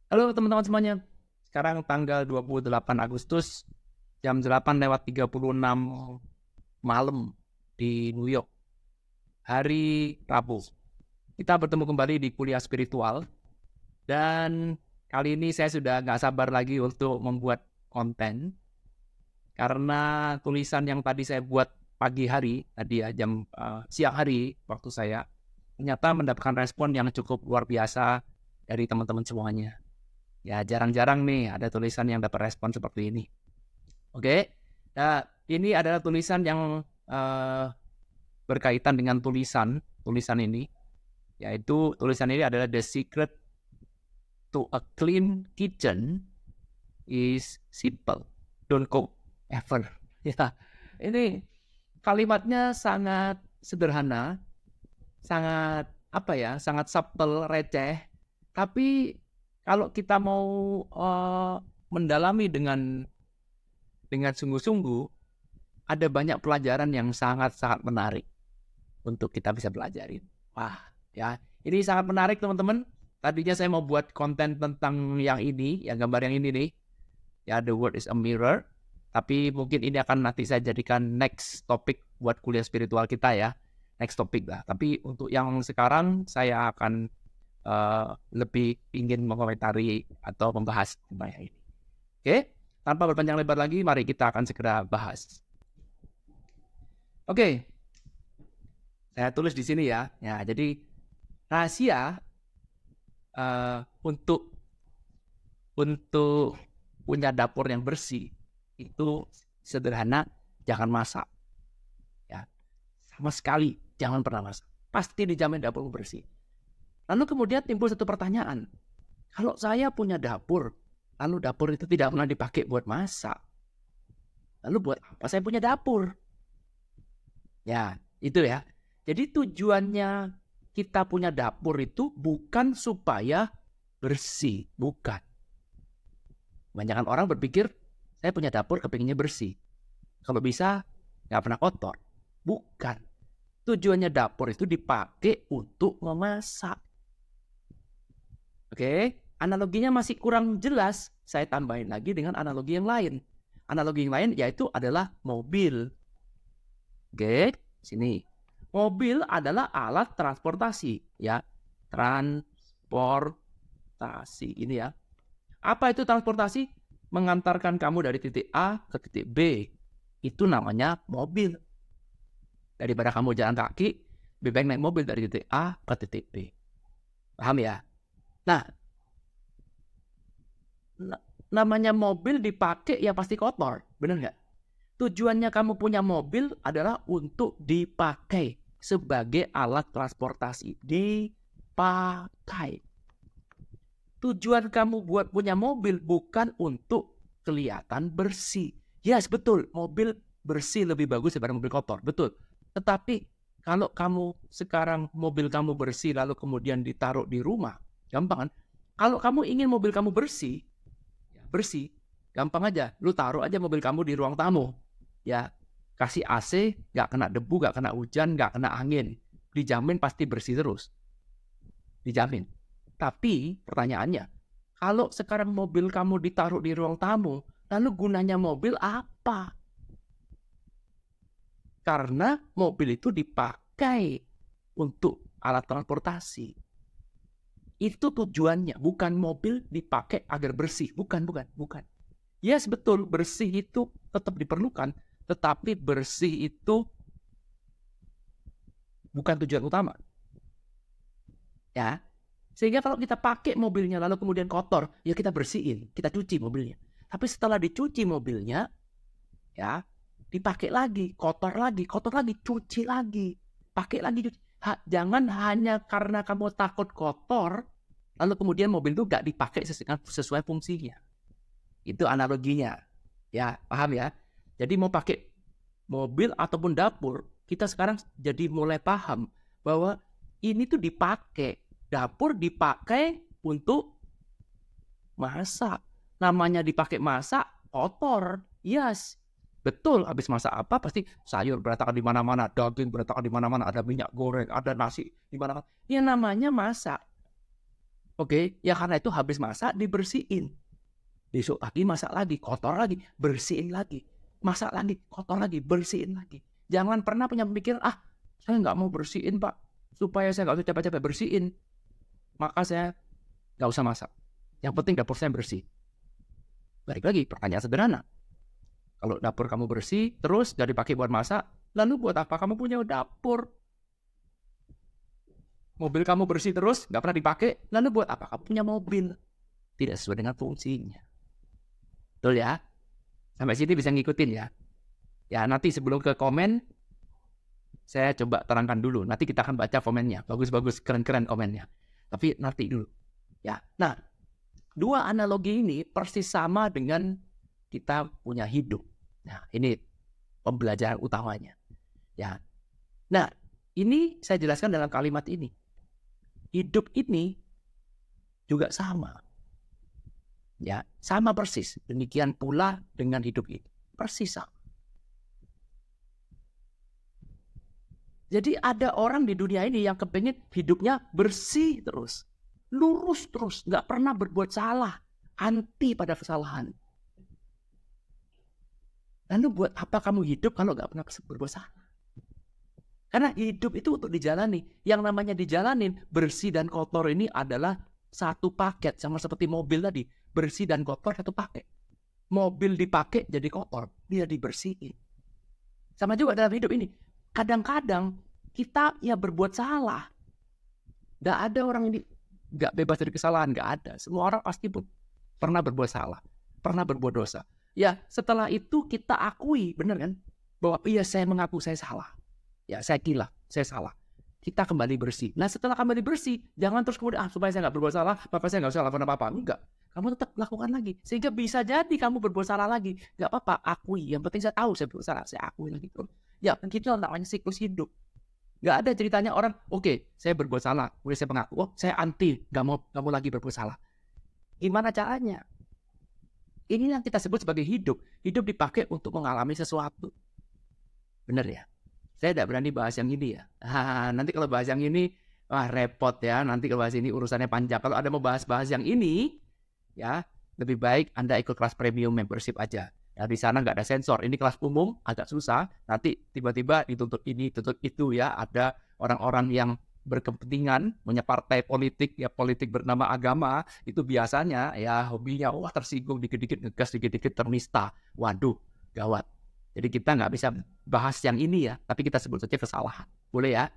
Halo teman-teman semuanya. Sekarang tanggal 28 Agustus jam 8:36 malam di New York. Hari Rabu. Kita bertemu kembali di kuliah spiritual. Dan kali ini saya sudah nggak sabar lagi untuk membuat konten. Karena tulisan yang tadi saya buat pagi hari, tadi ya siang hari waktu saya, ternyata mendapatkan respon yang cukup luar biasa dari teman-teman semuanya. Ya, jarang-jarang nih ada tulisan yang dapat respon seperti ini. Oke, nah ini adalah tulisan yang berkaitan dengan tulisan ini, yaitu tulisan ini adalah The Secret to a Clean Kitchen is Simple, Don't Cook Ever. Ya, ini kalimatnya sangat sederhana, sangat sangat subtle, receh, tapi kalau kita mau mendalami dengan sungguh-sungguh, ada banyak pelajaran yang sangat-sangat menarik untuk kita bisa pelajarin. Wah, ya, ini sangat menarik teman-teman. Tadinya saya mau buat konten tentang yang ini, yang gambar yang ini nih. Ya, the world is a mirror. Tapi mungkin ini akan nanti saya jadikan next topik buat kuliah spiritual kita ya. Next topik lah. Tapi untuk yang sekarang saya akan lebih ingin mengomentari atau membahas tentang yang ini. Oke, tanpa berpanjang lebar lagi, mari kita akan segera bahas. Oke, saya tulis di sini ya. Ya, jadi rahasia untuk punya dapur yang bersih itu sederhana, jangan masak. Ya, sama sekali jangan pernah masak. Pasti dijamin dapurmu bersih. Lalu kemudian timbul satu pertanyaan. Kalau saya punya dapur, lalu dapur itu tidak pernah dipakai buat masak, lalu buat apa saya punya dapur? Ya, itu ya. Jadi tujuannya kita punya dapur itu bukan supaya bersih, bukan. Kebanyakan orang berpikir, saya punya dapur kepinginnya bersih. Kalau bisa, nggak pernah kotor. Bukan. Tujuannya dapur itu dipakai untuk memasak. Oke, analoginya masih kurang jelas. Saya tambahin lagi dengan analogi yang lain. Analogi yang lain yaitu adalah mobil. Oke, sini. Mobil adalah alat transportasi, ya. Transportasi ini ya. Apa itu transportasi? Mengantarkan kamu dari titik A ke titik B. Itu namanya mobil. Daripada kamu jalan kaki, lebih baik naik mobil dari titik A ke titik B. Paham ya? Nah, namanya mobil dipakai ya pasti kotor, bener nggak? Tujuannya kamu punya mobil adalah untuk dipakai sebagai alat transportasi. Dipakai. Tujuan kamu buat punya mobil bukan untuk kelihatan bersih. Yes, betul. Mobil bersih lebih bagus daripada mobil kotor. Betul. Tetapi kalau kamu sekarang mobil kamu bersih lalu kemudian ditaruh di rumah, gampang kan? Kalau kamu ingin mobil kamu bersih, gampang aja. Lu taruh aja mobil kamu di ruang tamu. Ya, kasih AC, nggak kena debu, nggak kena hujan, nggak kena angin. Dijamin pasti bersih terus. Dijamin. Tapi pertanyaannya, kalau sekarang mobil kamu ditaruh di ruang tamu, lalu gunanya mobil apa? Karena mobil itu dipakai untuk alat transportasi. Itu tujuannya, bukan mobil dipakai agar bersih. Bukan. Yes, betul, bersih itu tetap diperlukan, tetapi bersih itu bukan tujuan utama. Ya, sehingga kalau kita pakai mobilnya lalu kemudian kotor, ya kita bersihin, kita cuci mobilnya. Tapi setelah dicuci mobilnya, ya dipakai lagi, kotor lagi, cuci lagi, pakai lagi, cuci. Jangan hanya karena kamu takut kotor, lalu kemudian mobil itu gak dipakai sesuai fungsinya. Itu analoginya, ya paham ya? Jadi mau pakai mobil ataupun dapur, kita sekarang jadi mulai paham bahwa ini tuh dipakai. Dapur dipakai untuk masak. Namanya dipakai masak, kotor. Yes, betul. Habis masak apa pasti sayur berantakan di mana-mana, daging berantakan di mana-mana, ada minyak goreng, ada nasi di mana-mana. Ya namanya masak. Oke, ya karena itu habis masak dibersihin. Besok pagi masak lagi, kotor lagi, bersihin lagi. Masak lagi, kotor lagi, bersihin lagi. Jangan pernah punya pemikiran, saya nggak mau bersihin Pak. Supaya saya nggak usah capek-capek bersihin. Maka saya nggak usah masak. Yang penting dapur saya bersih. Balik lagi, pertanyaan sederhana. Kalau dapur kamu bersih, terus nggak dipakai buat masak, lalu buat apa kamu punya dapur? Mobil kamu bersih terus, nggak pernah dipakai, lalu buat apa kamu punya mobil? Tidak sesuai dengan fungsinya. Betul ya? Sampai sini bisa ngikutin ya? Ya, nanti sebelum ke komen, saya coba terangkan dulu. Nanti kita akan baca komennya. Bagus-bagus, keren-keren komennya. Tapi nanti dulu. Ya, nah, dua analogi ini persis sama dengan kita punya hidup. Nah, ini pembelajaran utamanya. Ya. Nah, ini saya jelaskan dalam kalimat ini. Hidup ini juga sama. Ya, sama persis. Demikian pula dengan hidup ini. Persis sama. Jadi ada orang di dunia ini yang kepengen hidupnya bersih terus. Lurus terus. Nggak pernah berbuat salah. Anti pada kesalahan. Lalu buat apa kamu hidup kalau nggak pernah berbuat salah? Karena hidup itu untuk dijalani. Yang namanya dijalanin, bersih dan kotor ini adalah satu paket. Sama seperti mobil tadi. Bersih dan kotor satu paket. Mobil dipakai jadi kotor. Dia dibersihin. Sama juga dalam hidup ini. Kadang-kadang kita ya berbuat salah. Nggak ada orang ini nggak bebas dari kesalahan. Nggak ada. Semua orang pasti pun pernah berbuat salah. Pernah berbuat dosa. Ya setelah itu kita akui. Benar kan? Bahwa iya saya mengaku saya salah. Ya saya gila, saya salah. Kita kembali bersih. Nah setelah kembali bersih, jangan terus kemudian supaya saya nggak berbuat salah, maka saya nggak usah lakukan apa-apa. Enggak, kamu tetap lakukan lagi. Sehingga bisa jadi kamu berbuat salah lagi. Nggak apa-apa, akui. Yang penting saya tahu saya berbuat salah, saya akui lagi. Ya gitu namanya siklus hidup. Nggak ada ceritanya orang, oke, saya berbuat salah, kemudian saya mengaku, saya anti, nggak mau lagi berbuat salah. Gimana caranya? Ini yang kita sebut sebagai hidup. Hidup dipakai untuk mengalami sesuatu. Benar ya? Saya tidak berani bahas yang ini ya. Nanti kalau bahas yang ini, repot ya. Nanti kalau bahas ini urusannya panjang. Kalau ada mau bahas-bahas yang ini, ya lebih baik Anda ikut kelas premium membership aja. Ya, di sana nggak ada sensor. Ini kelas umum, agak susah. Nanti tiba-tiba dituntut ini, tuntut itu ya. Ada orang-orang yang berkepentingan, punya partai politik, ya politik bernama agama. Itu biasanya ya hobinya, tersinggung, dikit-dikit ngegas, dikit-dikit ternista. Waduh, gawat. Jadi kita nggak bisa bahas yang ini ya, tapi kita sebut saja kesalahan. Boleh ya?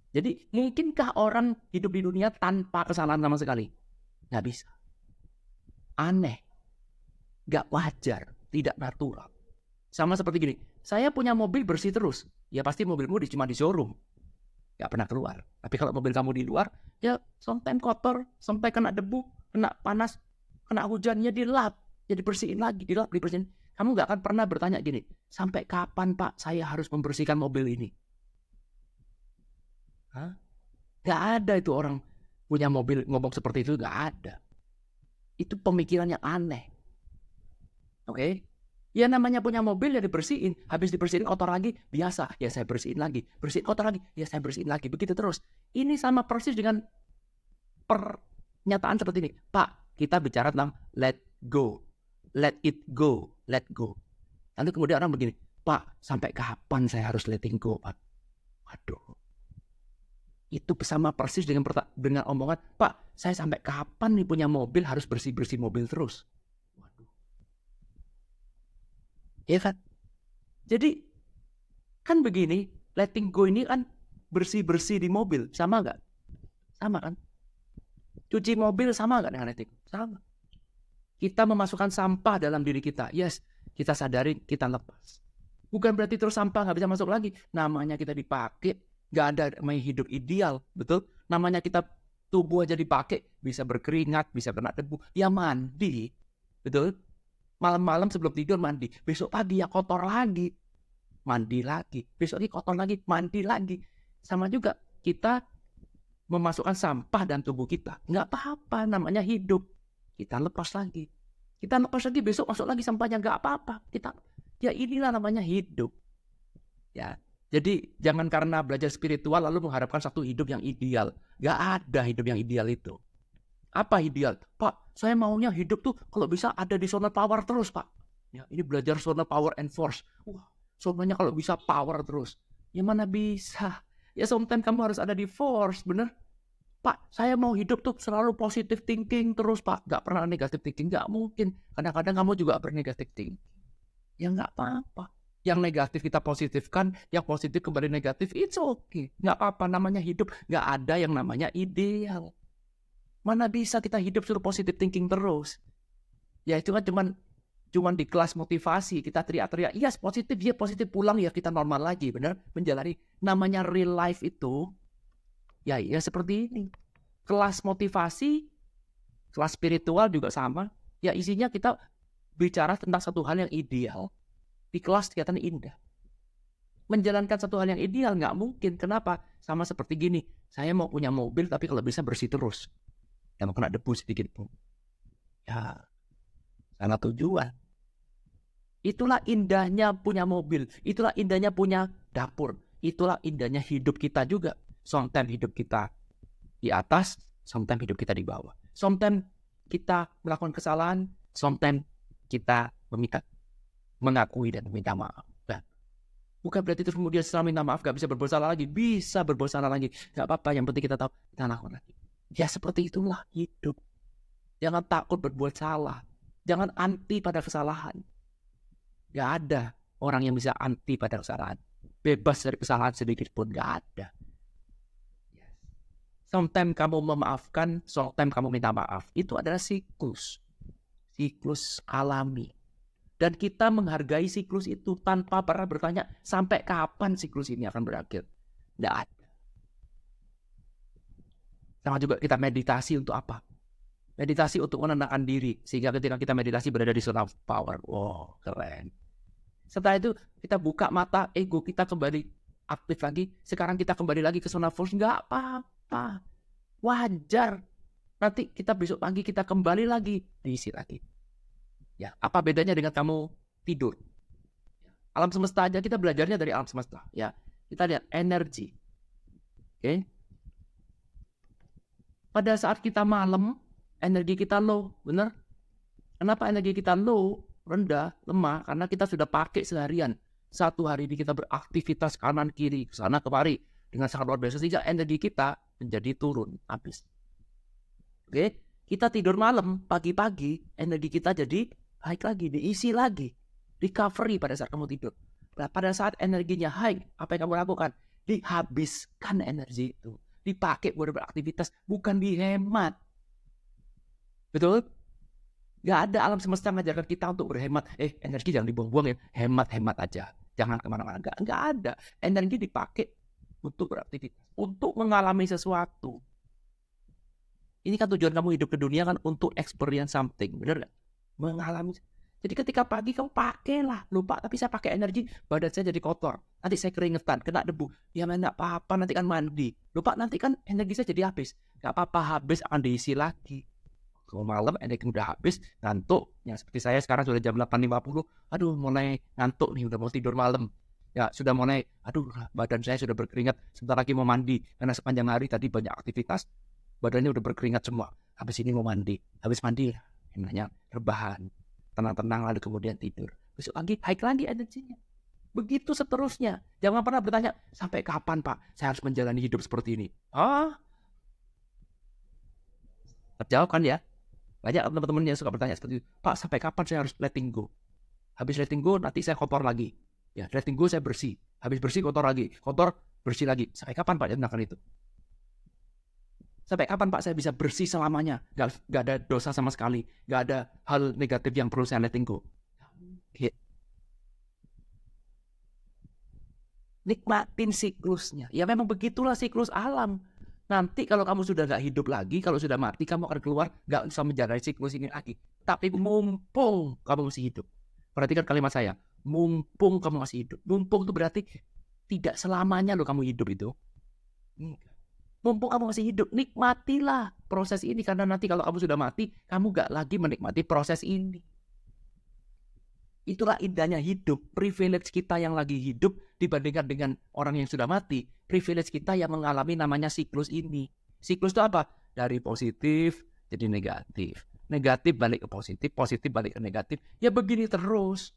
Jadi mungkinkah orang hidup di dunia tanpa kesalahan sama sekali? Nggak bisa. Aneh. Nggak wajar. Tidak natural. Sama seperti gini, saya punya mobil bersih terus. Ya pasti mobilmu cuma di showroom. Nggak pernah keluar. Tapi kalau mobil kamu di luar, ya sometimes kotor, sampai kena debu, kena panas, kena hujannya dilap. Ya dibersihin lagi, dilap, dibersihin. Kamu nggak akan pernah bertanya gini, sampai kapan Pak saya harus membersihkan mobil ini? Nggak ada itu orang punya mobil ngomong seperti itu, nggak ada. Itu pemikiran yang aneh. Oke? Ya namanya punya mobil ya dibersihin. Habis dibersihin kotor lagi, biasa. Ya saya bersihin lagi. Bersihin kotor lagi, ya saya bersihin lagi. Begitu terus. Ini sama persis dengan pernyataan seperti ini. Pak, kita bicara tentang let go. Let it go, let go. Lalu kemudian orang begini, Pak, sampai kapan saya harus letting go, Pak? Waduh. Itu sama persis dengan omongan, Pak, saya sampai kapan nih punya mobil harus bersih-bersih mobil terus? Waduh. Iya kan? Jadi, kan begini, letting go ini kan bersih-bersih di mobil, sama nggak? Sama kan? Cuci mobil sama nggak dengan letting go? Sama. Kita memasukkan sampah dalam diri kita. Yes, kita sadari, kita lepas. Bukan berarti terus sampah nggak bisa masuk lagi. Namanya kita dipakai, nggak ada namanya hidup ideal. Betul? Namanya kita tubuh aja dipakai, bisa berkeringat, bisa kena debu. Ya mandi. Betul? Malam-malam sebelum tidur mandi. Besok pagi ya kotor lagi. Mandi lagi. Besok lagi kotor lagi, mandi lagi. Sama juga kita memasukkan sampah dalam tubuh kita. Nggak apa-apa, namanya hidup. Kita lepas lagi. Kita lepas lagi, besok masuk lagi sampahnya, nggak apa-apa. Ya inilah namanya hidup. Ya, jadi jangan karena belajar spiritual lalu mengharapkan satu hidup yang ideal. Nggak ada hidup yang ideal itu. Apa ideal? Pak, saya maunya hidup tuh kalau bisa ada di zona power terus, Pak. Ya, ini belajar zona power and force. Wah, zonanya kalau bisa power terus. Ya mana bisa? Ya sometimes kamu harus ada di force, bener? Pak, saya mau hidup tuh selalu positive thinking terus, Pak. Gak pernah negative thinking, gak mungkin. Kadang-kadang kamu juga bernegative thinking. Ya nggak apa-apa. Yang negatif kita positifkan, yang positif kembali negatif, it's okay. Nggak apa-apa, namanya hidup. Nggak ada yang namanya ideal. Mana bisa kita hidup suruh positive thinking terus? Ya itu kan cuman di kelas motivasi kita teriak-teriak, yes positif, ya positif, pulang ya kita normal lagi, benar? Menjalani namanya real life itu, ya seperti ini. Kelas motivasi, kelas spiritual juga sama. Ya isinya kita bicara tentang satu hal yang ideal. Di kelas kelihatan indah. Menjalankan satu hal yang ideal nggak mungkin. Kenapa? Sama seperti gini. Saya mau punya mobil tapi kalau bisa bersih terus. Yang mau kena debu sedikit pun. Ya, sana tujuan. Itulah indahnya punya mobil. Itulah indahnya punya dapur. Itulah indahnya hidup kita juga. Sometimes hidup kita di atas, sometimes hidup kita di bawah. Sometimes kita melakukan kesalahan, sometimes kita mengakui dan meminta maaf. Nah, bukan berarti terus kemudian setelah minta maaf gak bisa berbuat salah lagi. Bisa berbuat salah lagi. Gak apa-apa, yang penting kita tahu kita lakukan lagi. Ya seperti itulah hidup. Jangan takut berbuat salah. Jangan anti pada kesalahan. Gak ada orang yang bisa anti pada kesalahan. Bebas dari kesalahan sedikit pun gak ada. Sometimes kamu memaafkan, sometimes kamu minta maaf. Itu adalah siklus. Siklus alami. Dan kita menghargai siklus itu tanpa pernah bertanya sampai kapan siklus ini akan berakhir. Tidak ada. Sama juga kita meditasi untuk apa? Meditasi untuk menenangkan diri. Sehingga ketika kita meditasi berada di zona power. Wow, keren. Setelah itu kita buka mata, ego kita kembali aktif lagi. Sekarang kita kembali lagi ke zona force. Nggak apa-apa. Wajar. Nanti kita besok pagi kita kembali lagi. Diisi lagi. Ya, apa bedanya dengan kamu tidur? Alam semesta aja kita belajarnya dari alam semesta. Ya, kita lihat energi. Oke. Pada saat kita malam, energi kita low, benar? Kenapa energi kita low, rendah, lemah? Karena kita sudah pakai seharian. Satu hari ini kita beraktivitas kanan kiri, ke sana kemari dengan sangat luar biasa, sehingga energi kita menjadi turun, habis. Oke, kita tidur malam, pagi-pagi energi kita jadi high lagi, diisi lagi, recovery pada saat kamu tidur. Nah, pada saat energinya high, apa yang kamu lakukan? Dihabiskan energi itu. Dipakai buat beraktivitas, bukan dihemat. Betul? Gak ada alam semesta mengajarkan kita untuk berhemat. Energi jangan dibuang-buang ya. Hemat-hemat aja. Jangan kemana-mana. Gak ada. Energi dipakai untuk beraktivitas. Untuk mengalami sesuatu. Ini kan tujuan kamu hidup ke dunia kan untuk experience something. Bener gak? Mengalami. Jadi ketika pagi kamu pakailah. Lupa tapi saya pakai energi. Badan saya jadi kotor. Nanti saya keringetan. Kena debu. Ya enggak apa-apa. Nanti kan mandi. Lupa nanti kan energi saya jadi habis. Gak apa-apa. Habis akan diisi lagi. Kalau malam energi udah habis. Ngantuk. Yang seperti saya sekarang sudah jam 8.50. Aduh mulai ngantuk nih. Udah mau tidur malam. Ya sudah mulai. Aduh badan saya sudah berkeringat. Sebentar lagi mau mandi. Karena sepanjang hari tadi banyak aktivitas. Badannya udah berkeringat semua. Habis ini mau mandi. Habis mandi namanya rebahan. Tenang-tenang lalu kemudian tidur. Besok pagi high lagi energinya. Begitu seterusnya. Jangan pernah bertanya, sampai kapan Pak saya harus menjalani hidup seperti ini? Terjawab kan ya? Banyak teman-teman yang suka bertanya seperti itu. Pak sampai kapan saya harus letting go? Habis letting go nanti saya kotor lagi. Ya letting go saya bersih. Habis bersih kotor lagi. Kotor bersih lagi. Sampai kapan Pak melakukan itu? Sampai kapan Pak saya bisa bersih selamanya? Gak ada dosa sama sekali. Gak ada hal negatif yang perlu saya letting go. Nikmatin siklusnya. Ya memang begitulah siklus alam. Nanti kalau kamu sudah gak hidup lagi, kalau sudah mati, kamu akan keluar gak bisa menjalani siklus ini lagi. Tapi mumpung kamu masih hidup. Perhatikan kalimat saya. Mumpung kamu masih hidup. Mumpung itu berarti tidak selamanya loh kamu hidup itu. Mumpung kamu masih hidup, nikmatilah proses ini. Karena nanti kalau kamu sudah mati, kamu gak lagi menikmati proses ini. Itulah indahnya hidup. Privilege kita yang lagi hidup dibandingkan dengan orang yang sudah mati. Privilege kita yang mengalami namanya siklus ini. Siklus itu apa? Dari positif, jadi negatif. Negatif balik ke positif, positif balik ke negatif. Ya begini terus.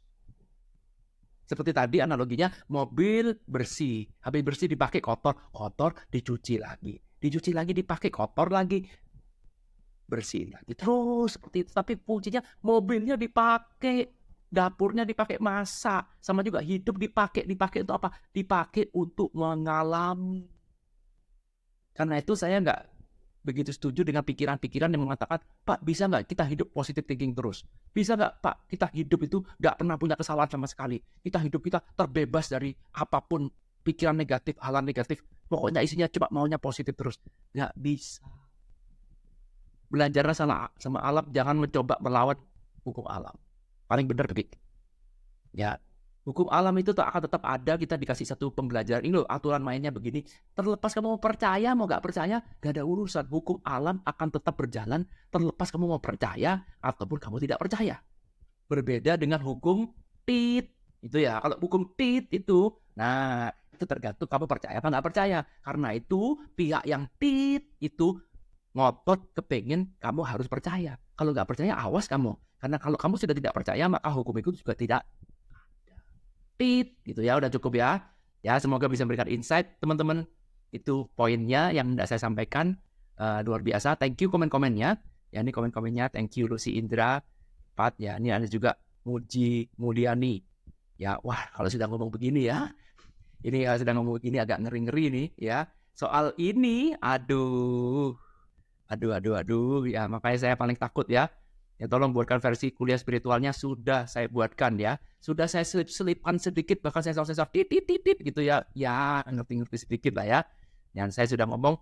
Seperti tadi analoginya, mobil bersih. Habis bersih dipakai kotor, kotor dicuci lagi. Dicuci lagi dipakai kotor lagi. Bersihin lagi. Terus seperti itu. Tapi kuncinya mobilnya dipakai, dapurnya dipakai masak. Sama juga hidup dipakai untuk apa? Dipakai untuk mengalami. Karena itu saya nggak begitu setuju dengan pikiran-pikiran yang mengatakan, Pak, bisa nggak kita hidup positive thinking terus? Bisa nggak, Pak, kita hidup itu nggak pernah punya kesalahan sama sekali? Kita terbebas dari apapun pikiran negatif, hal negatif. Pokoknya isinya cuma maunya positif terus. Nggak bisa. Belajarlah sama alam, jangan mencoba melawan hukum alam. Paling benar begitu. Ya, hukum alam itu akan tetap ada. Kita dikasih satu pembelajaran, ini loh aturan mainnya begini. Terlepas kamu mau percaya mau gak percaya, gak ada urusan. Hukum alam akan tetap berjalan terlepas kamu mau percaya ataupun kamu tidak percaya. Berbeda dengan hukum tit itu ya. Kalau hukum tit itu, nah itu tergantung kamu percaya apa gak percaya. Karena itu pihak yang tit itu ngotot kepengen kamu harus percaya. Kalau gak percaya, awas kamu. Karena kalau kamu sudah tidak percaya, maka hukum itu juga tidak gitu ya. Udah cukup ya. Ya, semoga bisa memberikan insight teman-teman. Itu poinnya yang tidak saya sampaikan. Luar biasa. Thank you komen-komennya. Ya, ini komen-komennya. Thank you Lucy Indra. Pat ya, ini ada juga Muji Mulyani. Ya, wah, kalau sudah ngomong begini ya. Ini sedang ngomong begini agak ngeri-ngeri nih ya. Soal ini, aduh, ya, makanya saya paling takut ya. Ya tolong buatkan versi kuliah spiritualnya, sudah saya buatkan ya. Sudah saya selip-selipkan sedikit, bahkan saya sensor titit gitu ya. Ya, ngerti-ngerti sedikit lah ya. Dan saya sudah ngomong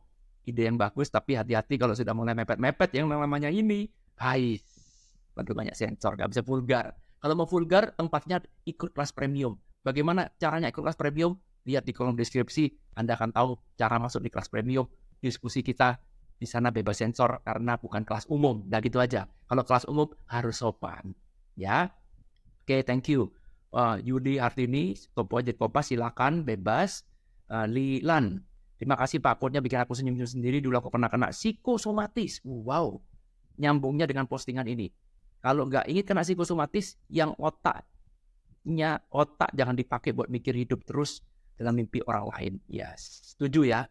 ide yang bagus, tapi hati-hati kalau sudah mulai mepet-mepet yang namanya ini. Hai, banyak sensor, gak bisa vulgar. Kalau mau vulgar, tempatnya ikut kelas premium. Bagaimana caranya ikut kelas premium? Lihat di kolom deskripsi, Anda akan tahu cara masuk di kelas premium. Diskusi kita di sana bebas sensor karena bukan kelas umum. Nah gitu aja. Kalau kelas umum harus sopan. Ya. Oke, thank you. Yudi Artini, Topo Jet Kopas, silakan bebas. Lilan, terima kasih Pak, quote-nya bikin aku senyum-senyum sendiri. Dulu aku pernah kena psikosomatis. Wow. Nyambungnya dengan postingan ini. Kalau nggak ingin kena psikosomatis, yang otak jangan dipakai buat mikir hidup terus dalam mimpi orang lain. Ya, setuju ya.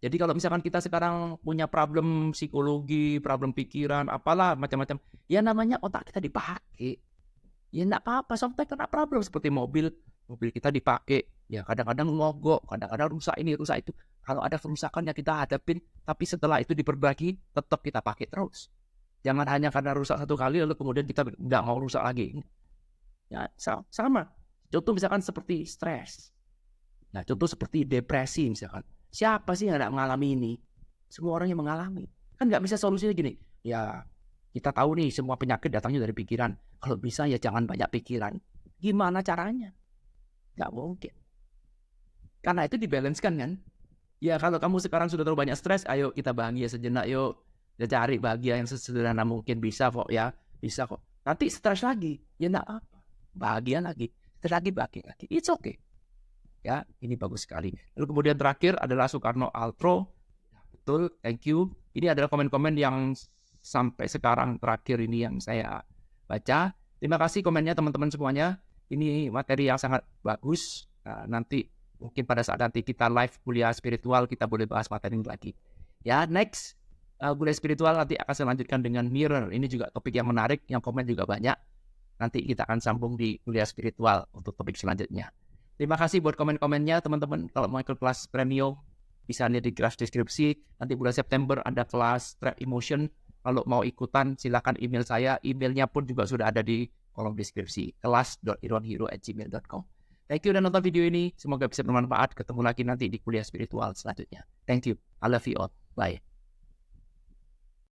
Jadi kalau misalkan kita sekarang punya problem psikologi, problem pikiran, apalah macam-macam, ya namanya otak kita dipakai. Ya enggak apa-apa, sometimes kena problem seperti mobil kita dipakai, ya kadang-kadang mogok, kadang-kadang rusak ini, rusak itu. Kalau ada kerusakan ya kita hadapin, tapi setelah itu diperbaiki, tetap kita pakai terus. Jangan hanya karena rusak satu kali lalu kemudian kita enggak mau rusak lagi. Ya sama. Contoh misalkan seperti stres. Nah, contoh seperti depresi misalkan. Siapa sih yang tidak mengalami ini? Semua orang yang mengalami. Kan nggak bisa solusinya gini. Ya, kita tahu nih semua penyakit datangnya dari pikiran. Kalau bisa ya jangan banyak pikiran. Gimana caranya? Nggak mungkin. Karena itu dibalancekan kan. Ya kalau kamu sekarang sudah terlalu banyak stres, ayo kita bahagia sejenak yuk. Ya cari bahagia yang sesederhana mungkin, bisa kok ya. Bisa kok. Nanti stres lagi. Ya nggak apa. Bahagia lagi. Stres lagi, bahagia lagi. It's okay. Ya, ini bagus sekali. Lalu kemudian terakhir adalah Soekarno Altro. Betul, thank you. Ini adalah komen-komen yang sampai sekarang terakhir ini yang saya baca. Terima kasih komennya teman-teman semuanya. Ini materi yang sangat bagus. Nanti mungkin pada saat nanti kita live kuliah spiritual, kita boleh bahas materi ini lagi. Ya, next. Kuliah spiritual nanti akan saya lanjutkan dengan mirror. Ini juga topik yang menarik, yang komen juga banyak. Nanti kita akan sambung di kuliah spiritual untuk topik selanjutnya. Terima kasih buat komen-komennya teman-teman. Kalau mau ikut kelas premium, bisa lihat di kelas deskripsi. Nanti bulan September ada kelas Trap Emotion. Kalau mau ikutan, silakan email saya. Emailnya pun juga sudah ada di kolom deskripsi. kelas.irwanhero@gmail.com. Thank you udah nonton video ini. Semoga bisa bermanfaat. Ketemu lagi nanti di kuliah spiritual selanjutnya. Thank you. I love you all. Bye.